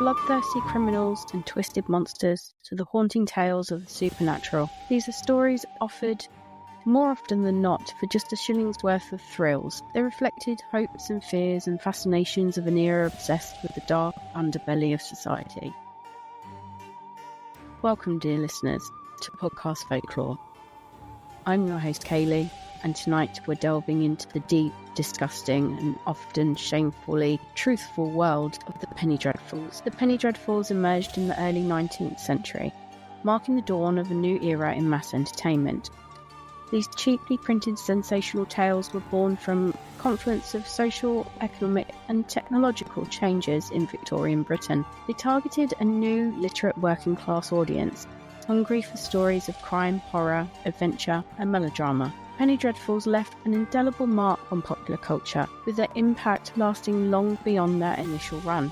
bloodthirsty criminals and twisted monsters to the haunting tales of the supernatural. These are stories offered more often than not for just a shilling's worth of thrills. They reflected hopes and fears and fascinations of an era obsessed with the dark underbelly of society. Welcome, dear listeners, to Podcast Folklore. I'm your host Kaylee, and tonight we're delving into the deep, disgusting and often shamefully truthful world of the Penny Dreadfuls. The Penny Dreadfuls emerged in the early 19th century, marking the dawn of a new era in mass entertainment. These cheaply printed sensational tales were born from a confluence of social, economic and technological changes in Victorian Britain. They targeted a new literate working class audience, hungry for stories of crime, horror, adventure and melodrama. Penny Dreadfuls left an indelible mark on popular culture, with their impact lasting long beyond their initial run.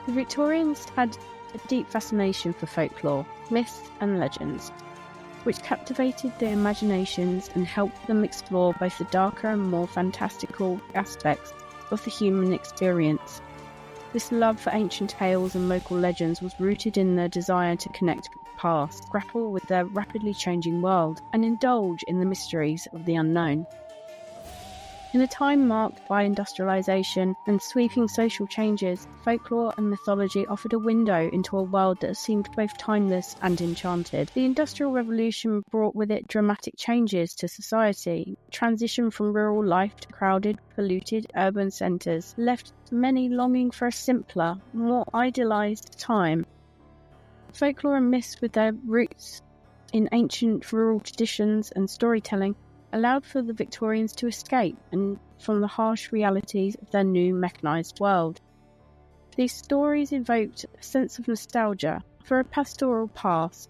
The Victorians had a deep fascination for folklore, myths and legends, which captivated their imaginations and helped them explore both the darker and more fantastical aspects of the human experience. This love for ancient tales and local legends was rooted in their desire to connect with the past, grapple with their rapidly changing world, and indulge in the mysteries of the unknown. In a time marked by industrialisation and sweeping social changes, folklore and mythology offered a window into a world that seemed both timeless and enchanted. The Industrial Revolution brought with it dramatic changes to society. Transition from rural life to crowded, polluted urban centres left many longing for a simpler, more idealised time. Folklore and myths, with their roots in ancient rural traditions and storytelling, allowed for the Victorians to escape from the harsh realities of their new mechanised world. These stories evoked a sense of nostalgia for a pastoral past,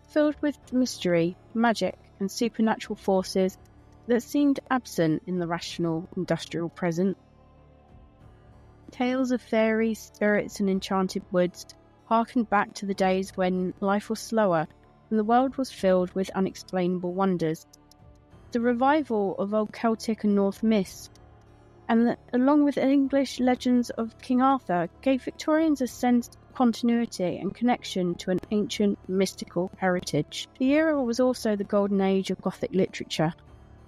filled with mystery, magic and supernatural forces that seemed absent in the rational industrial present. Tales of fairies, spirits and enchanted woods harkened back to the days when life was slower and the world was filled with unexplainable wonders. The revival of old Celtic and Norse myths, along with English legends of King Arthur, gave Victorians a sense of continuity and connection to an ancient mystical heritage. The era was also the golden age of Gothic literature,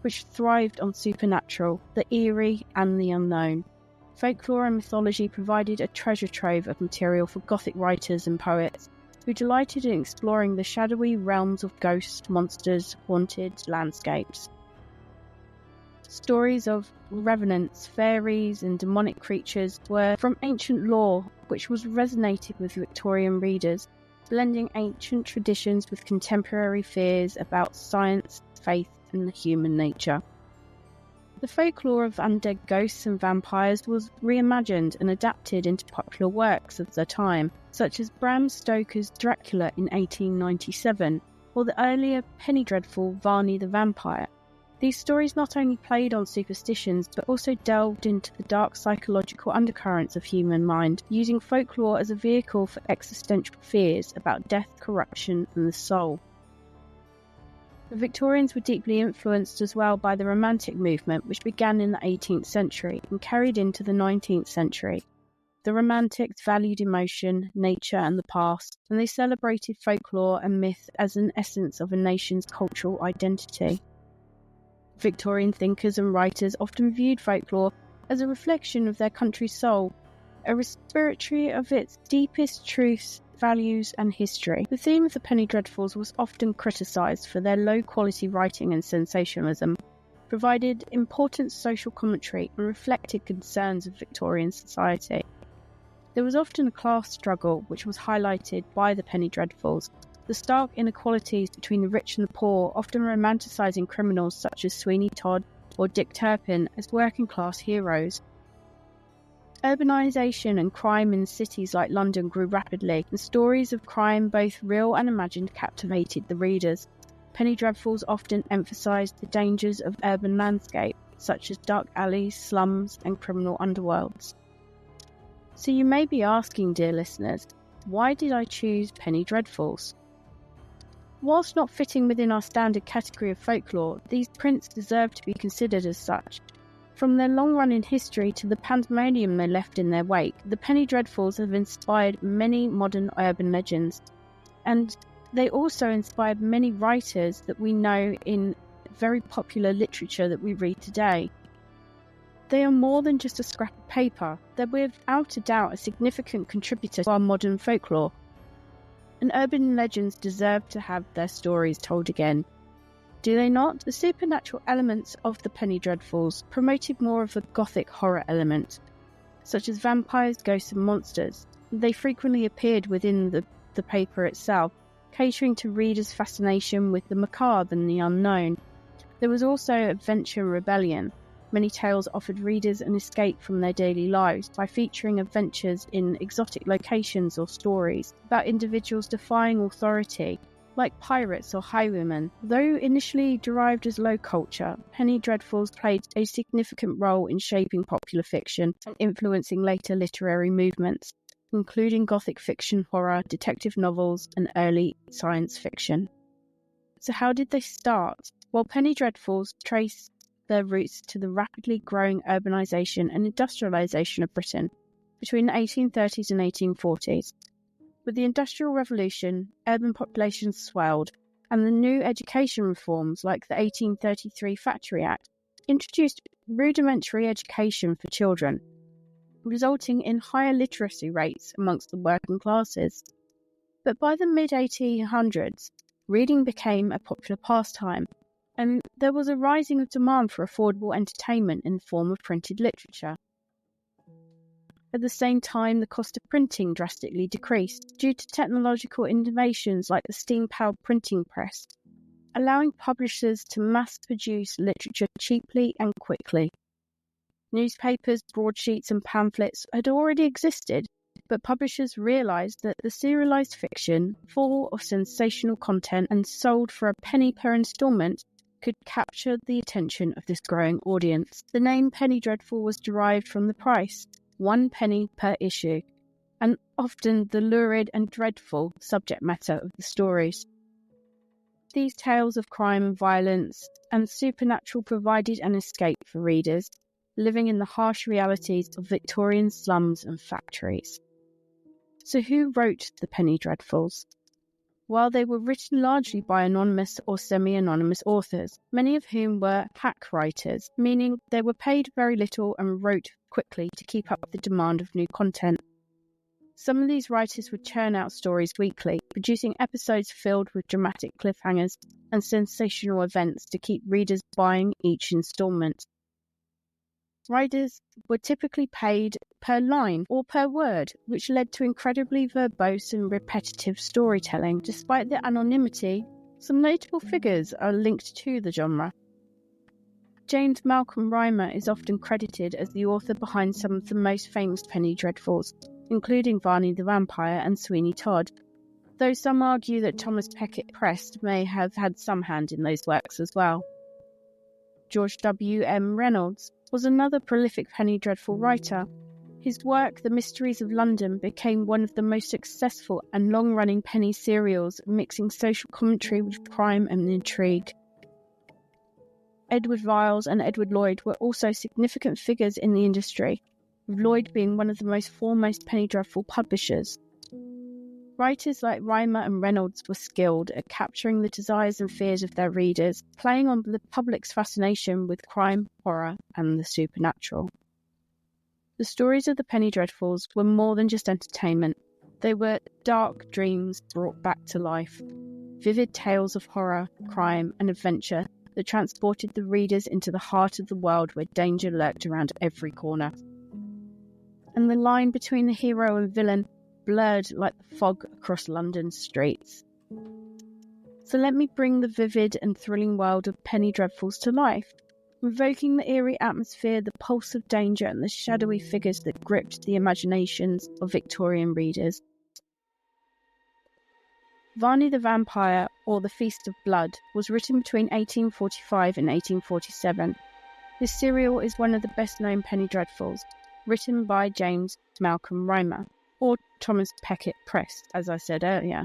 which thrived on supernatural, the eerie and the unknown. Folklore and mythology provided a treasure trove of material for Gothic writers and poets who delighted in exploring the shadowy realms of ghosts, monsters, haunted landscapes. Stories of revenants, fairies and demonic creatures were from ancient lore which was resonated with Victorian readers, blending ancient traditions with contemporary fears about science, faith and human nature. The folklore of undead ghosts and vampires was reimagined and adapted into popular works of the time, such as Bram Stoker's Dracula in 1897 or the earlier penny dreadful Varney the Vampire. These stories not only played on superstitions but also delved into the dark psychological undercurrents of human mind, using folklore as a vehicle for existential fears about death, corruption and the soul. The Victorians were deeply influenced as well by the Romantic movement, which began in the 18th century and carried into the 19th century. The Romantics valued emotion, nature and the past, and they celebrated folklore and myth as an essence of a nation's cultural identity. Victorian thinkers and writers often viewed folklore as a reflection of their country's soul, a respiratory of its deepest truths, values and history. The theme of the Penny Dreadfuls was often criticised for their low-quality writing and sensationalism, provided important social commentary and reflected concerns of Victorian society. There was often a class struggle which was highlighted by the Penny Dreadfuls, the stark inequalities between the rich and the poor, often romanticising criminals such as Sweeney Todd or Dick Turpin as working-class heroes. Urbanisation and crime in cities like London grew rapidly, and stories of crime, both real and imagined, captivated the readers. Penny Dreadfuls often emphasised the dangers of urban landscape, such as dark alleys, slums and criminal underworlds. So you may be asking, dear listeners, why did I choose Penny Dreadfuls? Whilst not fitting within our standard category of folklore, these prints deserve to be considered as such. From their long run in history to the pandemonium they left in their wake, the Penny Dreadfuls have inspired many modern urban legends, and they also inspired many writers that we know in very popular literature that we read today. They are more than just a scrap of paper. They're without a doubt a significant contributor to our modern folklore. And urban legends deserve to have their stories told again. Do they not? The supernatural elements of the Penny Dreadfuls promoted more of a gothic horror element, such as vampires, ghosts and monsters. They frequently appeared within the paper itself, catering to readers' fascination with the macabre and the unknown. There was also adventure and rebellion. Many tales offered readers an escape from their daily lives by featuring adventures in exotic locations or stories about individuals defying authority, like pirates or highwaymen. Though initially derived as low culture, Penny Dreadfuls played a significant role in shaping popular fiction and influencing later literary movements, including gothic fiction, horror, detective novels, and early science fiction. So how did they start? Well, Penny Dreadfuls trace their roots to the rapidly growing urbanisation and industrialisation of Britain between the 1830s and 1840s. With the Industrial Revolution, urban populations swelled, and the new education reforms like the 1833 Factory Act introduced rudimentary education for children, resulting in higher literacy rates amongst the working classes. But by the mid-1800s, reading became a popular pastime, and there was a rising of demand for affordable entertainment in the form of printed literature. At the same time, the cost of printing drastically decreased due to technological innovations like the steam-powered printing press, allowing publishers to mass-produce literature cheaply and quickly. Newspapers, broadsheets and pamphlets had already existed, but publishers realised that the serialised fiction, full of sensational content and sold for a penny per instalment, could capture the attention of this growing audience. The name Penny Dreadful was derived from the price, 1 penny per issue, and often the lurid and dreadful subject matter of the stories. These tales of crime and violence and supernatural provided an escape for readers living in the harsh realities of Victorian slums and factories. So who wrote the Penny Dreadfuls? While they were written largely by anonymous or semi-anonymous authors, many of whom were hack writers, meaning they were paid very little and wrote quickly to keep up with the demand of new content. Some of these writers would churn out stories weekly, producing episodes filled with dramatic cliffhangers and sensational events to keep readers buying each instalment. Writers were typically paid per line or per word, which led to incredibly verbose and repetitive storytelling. Despite their anonymity, some notable figures are linked to the genre. James Malcolm Rymer is often credited as the author behind some of the most famous Penny Dreadfuls, including Varney the Vampire and Sweeney Todd, though some argue that Thomas Becket Prest may have had some hand in those works as well. George W. M. Reynolds was another prolific Penny Dreadful writer. His work, The Mysteries of London, became one of the most successful and long-running penny serials, mixing social commentary with crime and intrigue. Edward Viles and Edward Lloyd were also significant figures in the industry, with Lloyd being one of the most foremost Penny Dreadful publishers. Writers like Rymer and Reynolds were skilled at capturing the desires and fears of their readers, playing on the public's fascination with crime, horror, and the supernatural. The stories of the Penny Dreadfuls were more than just entertainment. They were dark dreams brought back to life, vivid tales of horror, crime, and adventure that transported the readers into the heart of the world where danger lurked around every corner. And the line between the hero and villain blurred like the fog across London's streets. So let me bring the vivid and thrilling world of Penny Dreadfuls to life, invoking the eerie atmosphere, the pulse of danger, and the shadowy figures that gripped the imaginations of Victorian readers. Varney the Vampire, or The Feast of Blood, was written between 1845 and 1847. This serial is one of the best-known Penny Dreadfuls, written by James Malcolm Rymer, or Thomas Becket Prest, as I said earlier.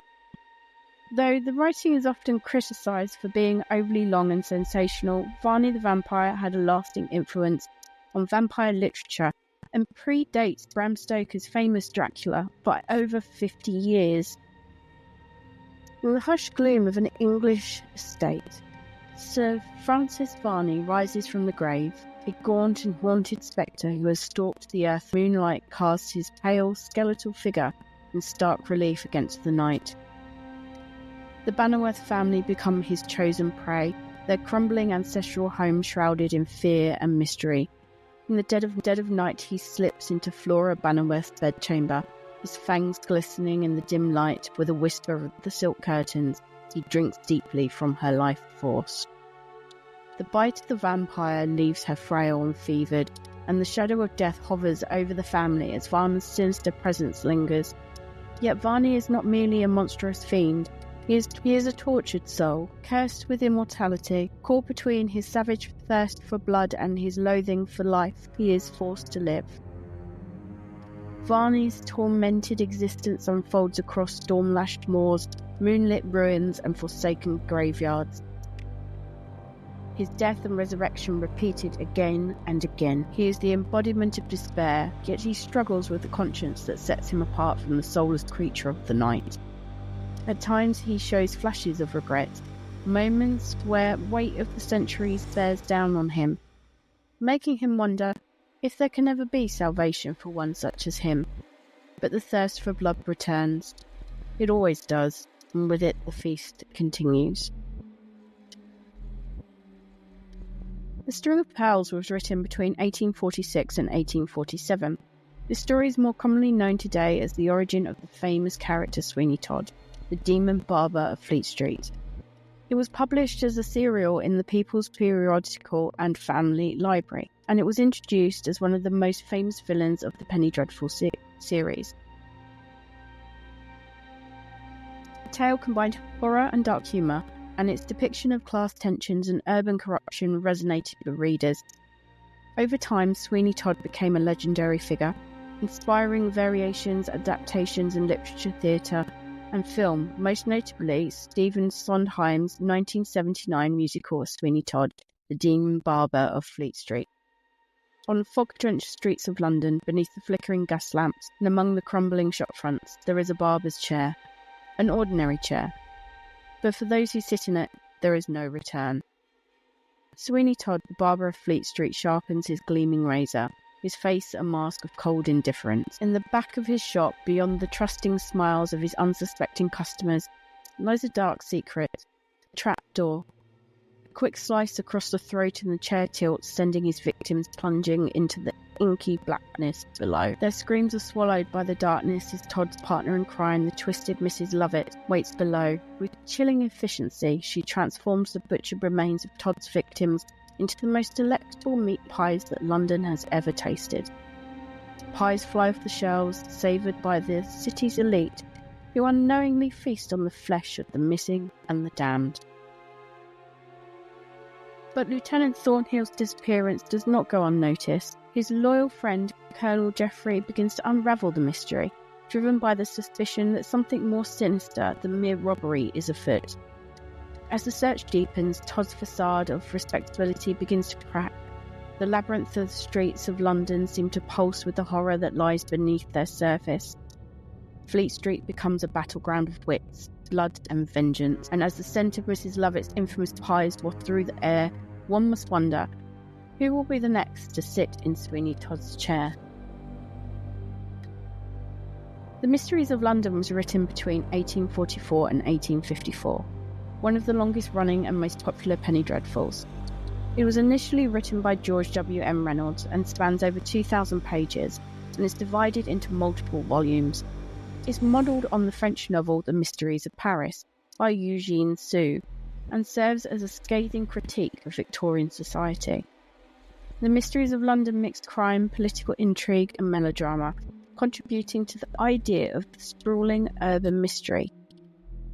Though the writing is often criticised for being overly long and sensational, Varney the Vampire had a lasting influence on vampire literature and predates Bram Stoker's famous Dracula by over 50 years. In the hushed gloom of an English estate, Sir Francis Varney rises from the grave, a gaunt and haunted spectre who has stalked the earth. Moonlight casts his pale, skeletal figure in stark relief against the night. The Bannerworth family become his chosen prey, their crumbling ancestral home shrouded in fear and mystery. In the dead of night he slips into Flora Bannerworth's bedchamber, his fangs glistening in the dim light with a whisper of the silk curtains. He drinks deeply from her life force. The bite of the vampire leaves her frail and fevered, and the shadow of death hovers over the family as Varney's sinister presence lingers. Yet Varney is not merely a monstrous fiend. He is a tortured soul, cursed with immortality. Caught between his savage thirst for blood and his loathing for life, he is forced to live. Varney's tormented existence unfolds across storm-lashed moors, moonlit ruins and forsaken graveyards. His death and resurrection repeated again and again. He is the embodiment of despair, yet he struggles with the conscience that sets him apart from the soulless creature of the night. At times he shows flashes of regret, moments where weight of the centuries bears down on him, making him wonder if there can ever be salvation for one such as him. But the thirst for blood returns. It always does, and with it the feast continues. The String of Pearls was written between 1846 and 1847. This story is more commonly known today as the origin of the famous character Sweeney Todd, the demon barber of Fleet Street. It was published as a serial in the People's Periodical and Family Library, and it was introduced as one of the most famous villains of the Penny Dreadful series. The tale combined horror and dark humour, and its depiction of class tensions and urban corruption resonated with readers. Over time, Sweeney Todd became a legendary figure, inspiring variations, adaptations in literature, theatre and film, most notably Stephen Sondheim's 1979 musical of Sweeney Todd, the Demon Barber of Fleet Street. On the fog-drenched streets of London, beneath the flickering gas lamps and among the crumbling shop fronts, there is a barber's chair, an ordinary chair. But for those who sit in it, there is no return. Sweeney Todd, the barber of Fleet Street, sharpens his gleaming razor, his face a mask of cold indifference. In the back of his shop, beyond the trusting smiles of his unsuspecting customers, lies a dark secret, a trapdoor. A quick slice across the throat and the chair tilts, sending his victims plunging into the inky blackness below. Their screams are swallowed by the darkness as Todd's partner in crime, the twisted Mrs. Lovett, waits below. With chilling efficiency, she transforms the butchered remains of Todd's victims into the most delectable meat pies that London has ever tasted. Pies fly off the shelves, savoured by the city's elite, who unknowingly feast on the flesh of the missing and the damned. But Lieutenant Thornhill's disappearance does not go unnoticed. His loyal friend, Colonel Geoffrey, begins to unravel the mystery, driven by the suspicion that something more sinister than mere robbery is afoot. As the search deepens, Todd's facade of respectability begins to crack. The labyrinth of the streets of London seem to pulse with the horror that lies beneath their surface. Fleet Street becomes a battleground of wits, blood and vengeance, and as the scent of Mrs. Lovett's infamous pies waft through the air, one must wonder, who will be the next to sit in Sweeney Todd's chair? The Mysteries of London was written between 1844 and 1854. One of the longest running and most popular penny dreadfuls. It was initially written by George W. M. Reynolds and spans over 2,000 pages and is divided into multiple volumes. It's modelled on the French novel The Mysteries of Paris by Eugene Sue and serves as a scathing critique of Victorian society. The Mysteries of London mix crime, political intrigue and melodrama, contributing to the idea of the sprawling urban mystery.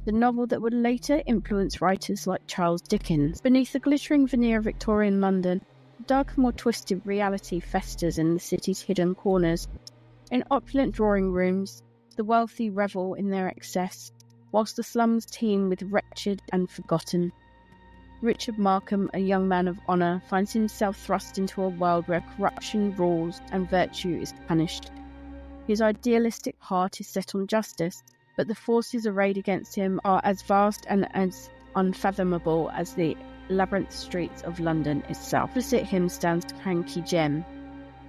The novel that would later influence writers like Charles Dickens. Beneath the glittering veneer of Victorian London, a darker, more twisted reality festers in the city's hidden corners. In opulent drawing rooms, the wealthy revel in their excess, whilst the slums teem with wretched and forgotten. Richard Markham, a young man of honour, finds himself thrust into a world where corruption rules and virtue is punished. His idealistic heart is set on justice, but the forces arrayed against him are as vast and as unfathomable as the labyrinth streets of London itself. Opposite him stands Cranky Jem,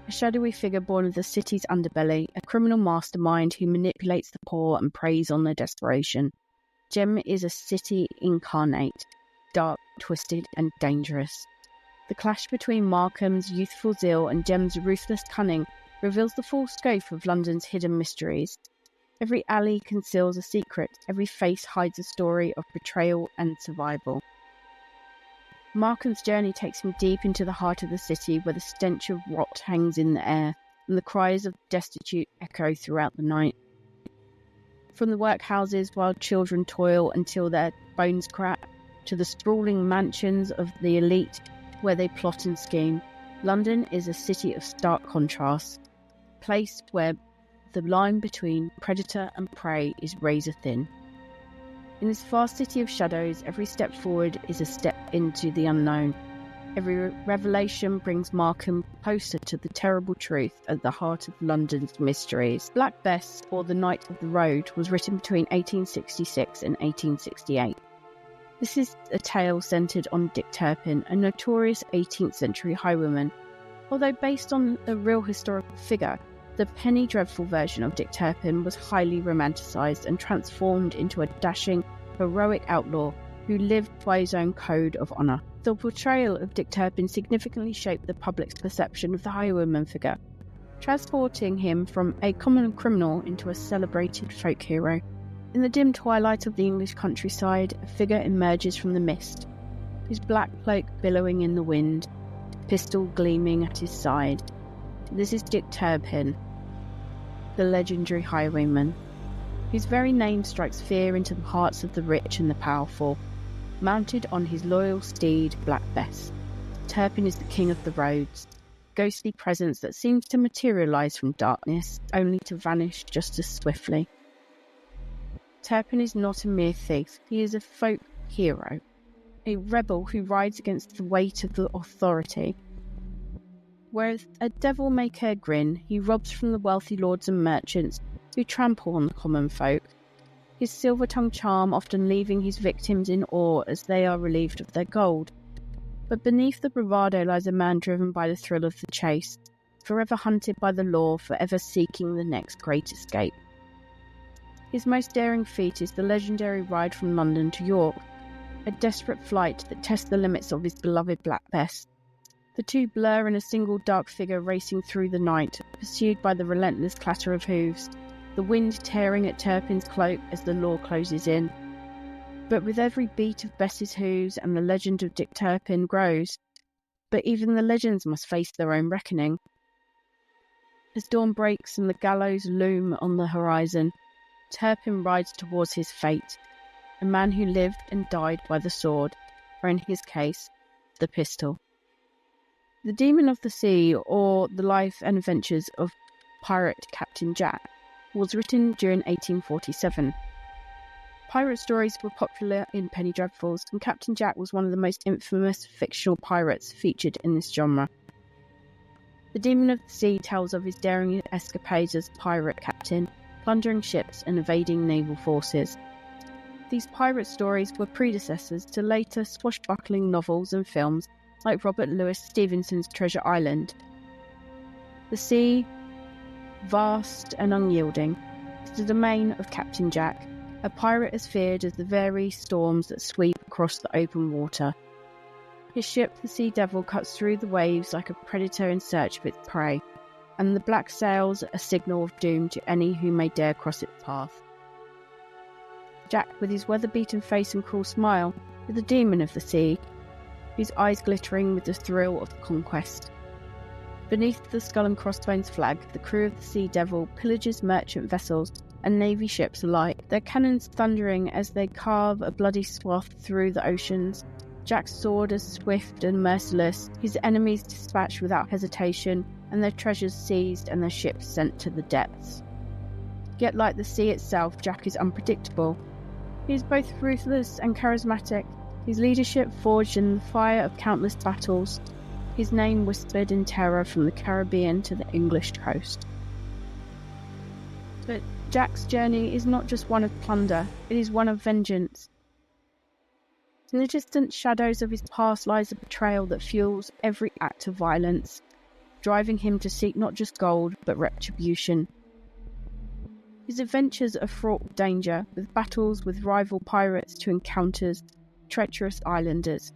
a shadowy figure born of the city's underbelly, a criminal mastermind who manipulates the poor and preys on their desperation. Jem is a city incarnate, dark, twisted, and dangerous. The clash between Markham's youthful zeal and Jem's ruthless cunning reveals the full scope of London's hidden mysteries. Every alley conceals a secret, every face hides a story of betrayal and survival. Markham's journey takes him deep into the heart of the city, where the stench of rot hangs in the air, and the cries of the destitute echo throughout the night. From the workhouses while children toil until their bones crack, to the sprawling mansions of the elite where they plot and scheme, London is a city of stark contrasts, a place where the line between predator and prey is razor thin. In this vast city of shadows, every step forward is a step into the unknown. Every revelation brings Markham closer to the terrible truth at the heart of London's mysteries. Black Bess, or The Knight of the Road, was written between 1866 and 1868. This is a tale centred on Dick Turpin, a notorious 18th century highwayman. Although based on a real historical figure, the penny dreadful version of Dick Turpin was highly romanticised and transformed into a dashing, heroic outlaw who lived by his own code of honour. The portrayal of Dick Turpin significantly shaped the public's perception of the highwayman figure, transporting him from a common criminal into a celebrated folk hero. In the dim twilight of the English countryside, a figure emerges from the mist, his black cloak billowing in the wind, pistol gleaming at his side. This is Dick Turpin, the legendary highwayman, whose very name strikes fear into the hearts of the rich and the powerful. Mounted on his loyal steed, Black Bess, Turpin is the king of the roads, ghostly presence that seems to materialise from darkness, only to vanish just as swiftly. Turpin is not a mere thief, he is a folk hero, a rebel who rides against the weight of the authority. Whereas a devil-may-care grin, he robs from the wealthy lords and merchants who trample on the common folk, his silver-tongued charm often leaving his victims in awe as they are relieved of their gold. But beneath the bravado lies a man driven by the thrill of the chase, forever hunted by the law, forever seeking the next great escape. His most daring feat is the legendary ride from London to York, a desperate flight that tests the limits of his beloved Black Bess. The two blur in a single dark figure racing through the night, pursued by the relentless clatter of hooves, the wind tearing at Turpin's cloak as the law closes in. But with every beat of Bess's hooves and the legend of Dick Turpin grows. But even the legends must face their own reckoning. As dawn breaks and the gallows loom on the horizon, Turpin rides towards his fate, a man who lived and died by the sword, or in his case, the pistol. The Demon of the Sea, or The Life and Adventures of Pirate Captain Jack, was written during 1847. Pirate stories were popular in penny dreadfuls, and Captain Jack was one of the most infamous fictional pirates featured in this genre. The Demon of the Sea tells of his daring escapades as pirate captain, plundering ships and evading naval forces. These pirate stories were predecessors to later swashbuckling novels and films like Robert Louis Stevenson's Treasure Island. The sea, vast and unyielding, is the domain of Captain Jack, a pirate as feared as the very storms that sweep across the open water. His ship, the Sea Devil, cuts through the waves like a predator in search of its prey, and the black sails a signal of doom to any who may dare cross its path. Jack, with his weather-beaten face and cruel smile, is the demon of the sea, his eyes glittering with the thrill of conquest. Beneath the skull and crossbones flag, the crew of the Sea Devil pillages merchant vessels and navy ships alike, their cannons thundering as they carve a bloody swath through the oceans. Jack's sword is swift and merciless, his enemies dispatched without hesitation, and their treasures seized and their ships sent to the depths. Yet like the sea itself, Jack is unpredictable. He is both ruthless and charismatic, His leadership forged in the fire of countless battles, his name whispered in terror from the Caribbean to the English coast. But Jack's journey is not just one of plunder, it is one of vengeance. In the distant shadows of his past lies a betrayal that fuels every act of violence, driving him to seek not just gold, but retribution. His adventures are fraught with danger, with battles with rival pirates to encounters treacherous islanders,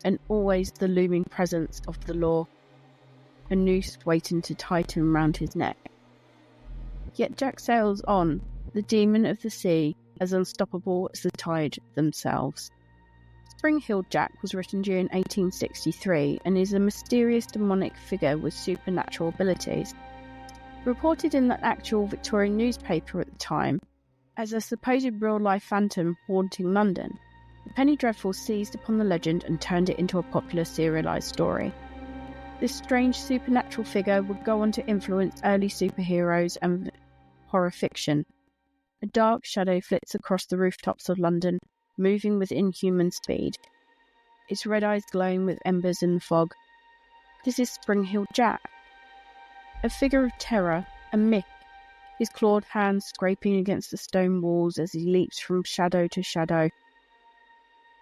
and always the looming presence of the law, a noose waiting to tighten round his neck. Yet Jack sails on, the demon of the sea, as unstoppable as the tide themselves. Spring-Heeled Jack was written during 1863 and is a mysterious demonic figure with supernatural abilities. Reported in the actual Victorian newspaper at the time as a supposed real-life phantom haunting London, the Penny Dreadfuls seized upon the legend and turned it into a popular serialised story. This strange supernatural figure would go on to influence early superheroes and horror fiction. A dark shadow flits across the rooftops of London, moving with inhuman speed, its red eyes glowing with embers in the fog. This is Spring-Heeled Jack, a figure of terror, a myth, his clawed hands scraping against the stone walls as he leaps from shadow to shadow.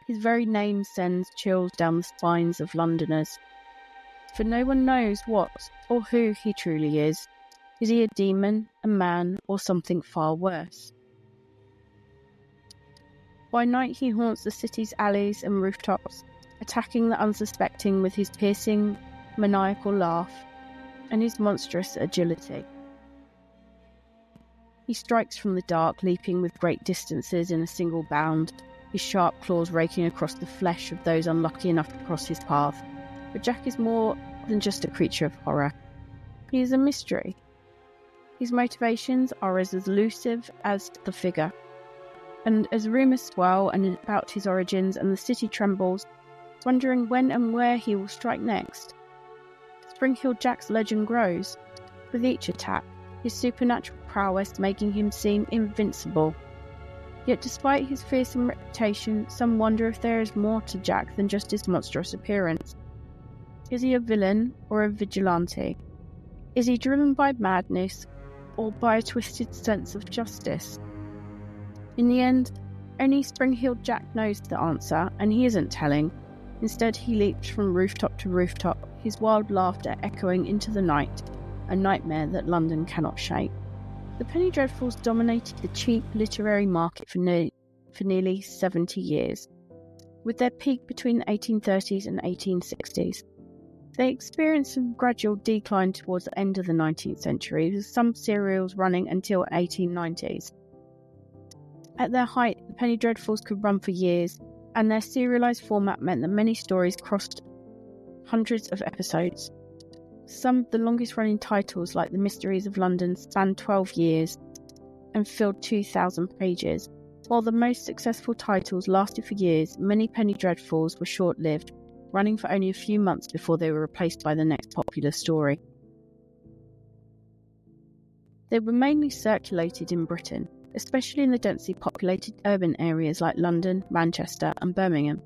His very name sends chills down the spines of Londoners. For no one knows what or who he truly is. Is he a demon, a man, or something far worse? By night he haunts the city's alleys and rooftops, attacking the unsuspecting with his piercing, maniacal laugh and his monstrous agility. He strikes from the dark, leaping with great distances in a single bound, his sharp claws raking across the flesh of those unlucky enough to cross his path. But Jack is more than just a creature of horror. He is a mystery. His motivations are as elusive as the figure. And as rumours swell and about his origins and the city trembles, wondering when and where he will strike next, Spring-Heeled Jack's legend grows. With each attack, his supernatural prowess making him seem invincible. Yet despite his fearsome reputation, some wonder if there is more to Jack than just his monstrous appearance. Is he a villain or a vigilante? Is he driven by madness or by a twisted sense of justice? In the end, only Spring-Heeled Jack knows the answer, and he isn't telling. Instead, he leaps from rooftop to rooftop, his wild laughter echoing into the night, a nightmare that London cannot shake. The Penny Dreadfuls dominated the cheap literary market for nearly 70 years, with their peak between the 1830s and 1860s. They experienced a gradual decline towards the end of the 19th century, with some serials running until the 1890s. At their height, the Penny Dreadfuls could run for years, and their serialised format meant that many stories crossed hundreds of episodes. Some of the longest-running titles, like The Mysteries of London, spanned 12 years and filled 2,000 pages. While the most successful titles lasted for years, many Penny Dreadfuls were short-lived, running for only a few months before they were replaced by the next popular story. They were mainly circulated in Britain, especially in the densely populated urban areas like London, Manchester and Birmingham,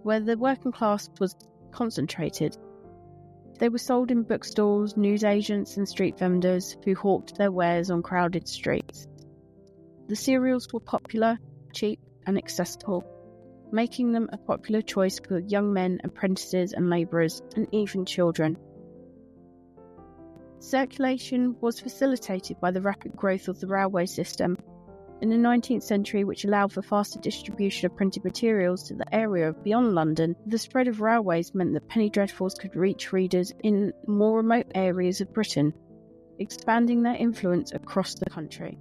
where the working class was concentrated. They were sold in bookstores, newsagents and street vendors who hawked their wares on crowded streets. The serials were popular, cheap and accessible, making them a popular choice for young men, apprentices and labourers, and even children. Circulation was facilitated by the rapid growth of the railway system in the 19th century, which allowed for faster distribution of printed materials to the area beyond London. The spread of railways meant that Penny Dreadfuls could reach readers in more remote areas of Britain, expanding their influence across the country.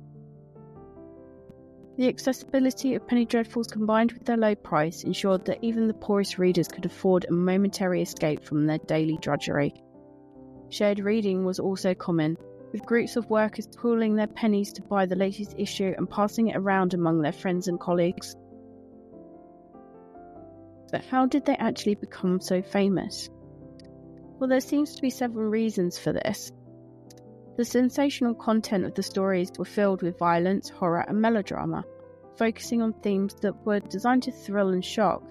The accessibility of Penny Dreadfuls combined with their low price ensured that even the poorest readers could afford a momentary escape from their daily drudgery. Shared reading was also common, with groups of workers pooling their pennies to buy the latest issue and passing it around among their friends and colleagues. But how did they actually become so famous? Well, there seems to be several reasons for this. The sensational content of the stories were filled with violence, horror and melodrama, focusing on themes that were designed to thrill and shock.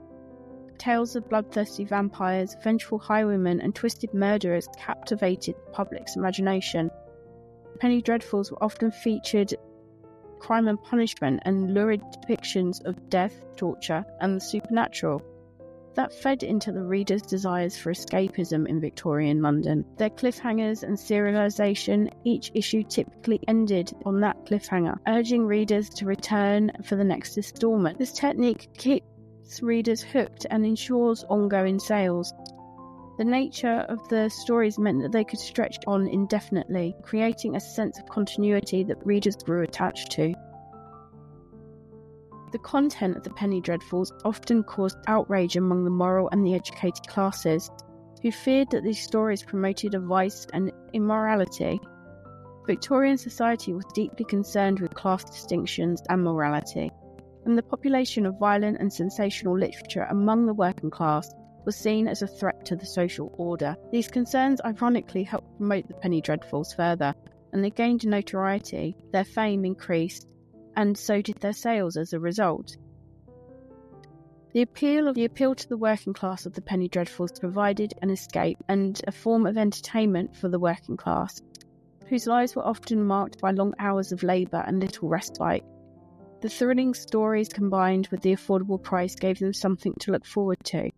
Tales of bloodthirsty vampires, vengeful highwaymen, and twisted murderers captivated the public's imagination. Penny Dreadfuls were often featured crime and punishment and lurid depictions of death, torture, and the supernatural. That fed into the reader's desires for escapism in Victorian London. Their cliffhangers and serialisation, each issue typically ended on that cliffhanger, urging readers to return for the next instalment. This technique keeps readers hooked and ensures ongoing sales. The nature of the stories meant that they could stretch on indefinitely, creating a sense of continuity that readers grew attached to. The content of the Penny Dreadfuls often caused outrage among the moral and the educated classes, who feared that these stories promoted a vice and immorality. Victorian society was deeply concerned with class distinctions and morality, and the population of violent and sensational literature among the working class was seen as a threat to the social order. These concerns ironically helped promote the Penny Dreadfuls further, and they gained notoriety, their fame increased, and so did their sales as a result. The appeal to the working class of the Penny Dreadfuls provided an escape and a form of entertainment for the working class, whose lives were often marked by long hours of labour and little respite. The thrilling stories combined with the affordable price gave them something to look forward to.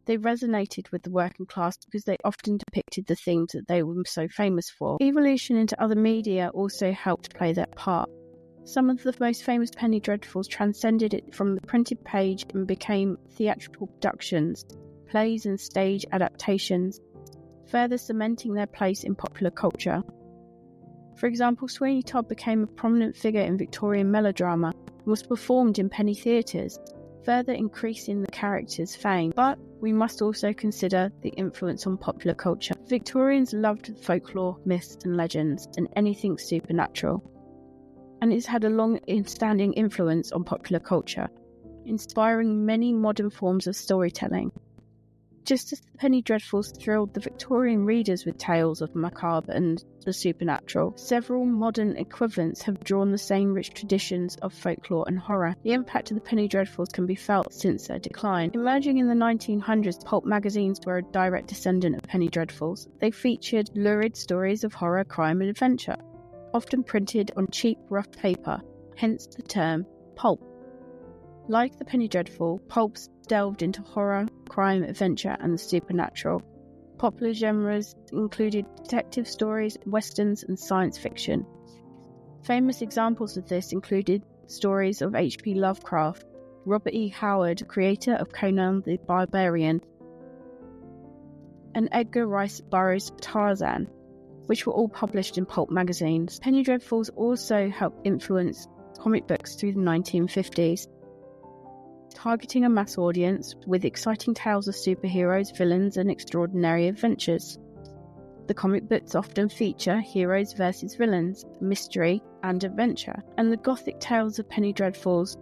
They resonated with the working class because they often depicted the themes that they were so famous for. Evolution into other media also helped play their part. Some of the most famous Penny Dreadfuls transcended it from the printed page and became theatrical productions, plays and stage adaptations, further cementing their place in popular culture. For example, Sweeney Todd became a prominent figure in Victorian melodrama and was performed in penny theatres, further increasing the character's fame. But we must also consider the influence on popular culture. Victorians loved folklore, myths and legends, and anything supernatural, and it's had a long-standing influence on popular culture, inspiring many modern forms of storytelling. Just as the Penny Dreadfuls thrilled the Victorian readers with tales of macabre and the supernatural, several modern equivalents have drawn the same rich traditions of folklore and horror. The impact of the Penny Dreadfuls can be felt since their decline. Emerging in the 1900s, pulp magazines were a direct descendant of Penny Dreadfuls. They featured lurid stories of horror, crime and adventure, often printed on cheap, rough paper, hence the term pulp. Like the Penny Dreadful, pulps delved into horror, crime, adventure, and the supernatural. Popular genres included detective stories, westerns, and science fiction. Famous examples of this included stories of H.P. Lovecraft, Robert E. Howard, creator of Conan the Barbarian, and Edgar Rice Burroughs' Tarzan, which were all published in pulp magazines. Penny Dreadfuls also helped influence comic books through the 1950s, targeting a mass audience with exciting tales of superheroes, villains, and extraordinary adventures. The comic books often feature heroes versus villains, mystery, and adventure, and the gothic tales of Penny Dreadfuls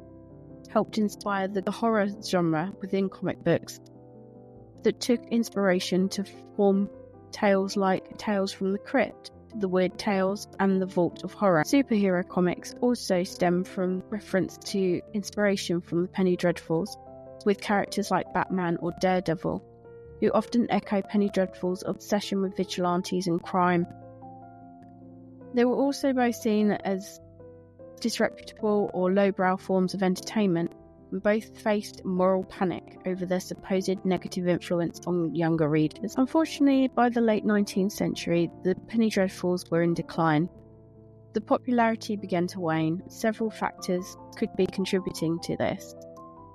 helped inspire the horror genre within comic books that took inspiration to form tales like Tales from the Crypt, The Weird Tales, and The Vault of Horror. Superhero comics also stem from reference to inspiration from the Penny Dreadfuls, with characters like Batman or Daredevil, who often echo Penny Dreadfuls' obsession with vigilantes and crime. They were also both seen as disreputable or lowbrow forms of entertainment, and both faced moral panic over their supposed negative influence on younger readers. Unfortunately, by the late 19th century, the Penny Dreadfuls were in decline. The popularity began to wane. Several factors could be contributing to this.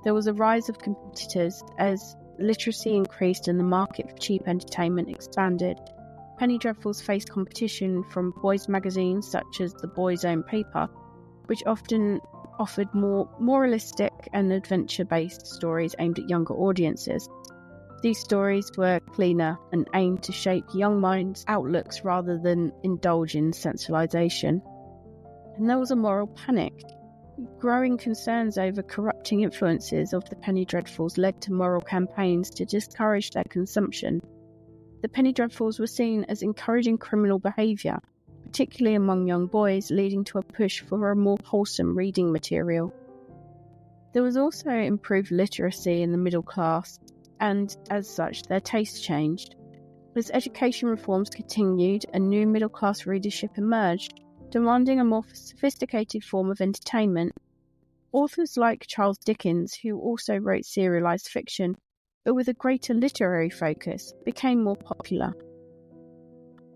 There was a rise of competitors as literacy increased and the market for cheap entertainment expanded. Penny Dreadfuls faced competition from boys' magazines such as the Boys' Own Paper, which often offered more moralistic and adventure-based stories aimed at younger audiences. These stories were cleaner and aimed to shape young minds' outlooks rather than indulge in sensationalization. And there was a moral panic. Growing concerns over corrupting influences of the Penny Dreadfuls led to moral campaigns to discourage their consumption. The Penny Dreadfuls were seen as encouraging criminal behaviour, particularly among young boys, leading to a push for a more wholesome reading material. There was also improved literacy in the middle class, and as such, their tastes changed. As education reforms continued, a new middle-class readership emerged, demanding a more sophisticated form of entertainment. Authors like Charles Dickens, who also wrote serialised fiction, but with a greater literary focus, became more popular.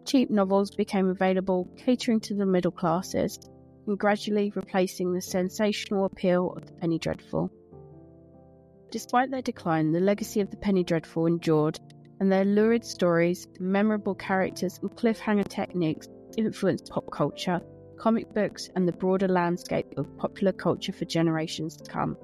Cheap novels became available, catering to the middle classes, and gradually replacing the sensational appeal of the penny dreadful. Despite their decline, the legacy of the penny dreadful endured, and their lurid stories, memorable characters, and cliffhanger techniques influenced pop culture, comic books, and the broader landscape of popular culture for generations to come.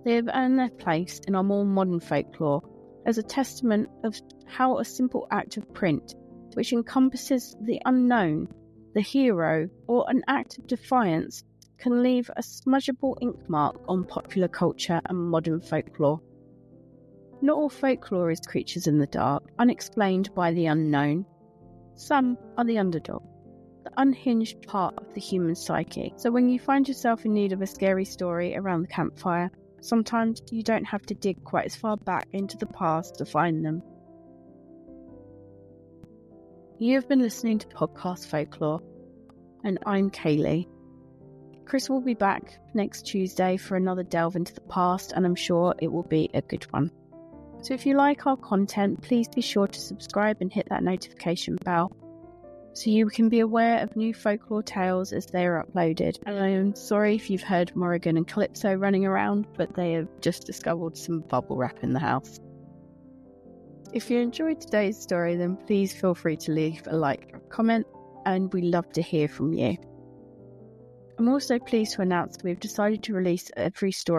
They have earned their place in our more modern folklore as a testament of how a simple act of print, which encompasses the unknown, the hero, or an act of defiance, can leave a smudgeable ink mark on popular culture and modern folklore. Not all folklore is creatures in the dark, unexplained by the unknown. Some are the underdog, the unhinged part of the human psyche. So when you find yourself in need of a scary story around the campfire, sometimes you don't have to dig quite as far back into the past to find them. You have been listening to Podcast Folklore, and I'm Kaylee. Chris will be back next Tuesday for another delve into the past, and I'm sure it will be a good one. So if you like our content, please be sure to subscribe and hit that notification bell so you can be aware of new folklore tales as they are uploaded. And I am sorry if you've heard Morrigan and Calypso running around, but they have just discovered some bubble wrap in the house. If you enjoyed today's story, then please feel free to leave a like or comment, and we love to hear from you. I'm also pleased to announce that we've decided to release every story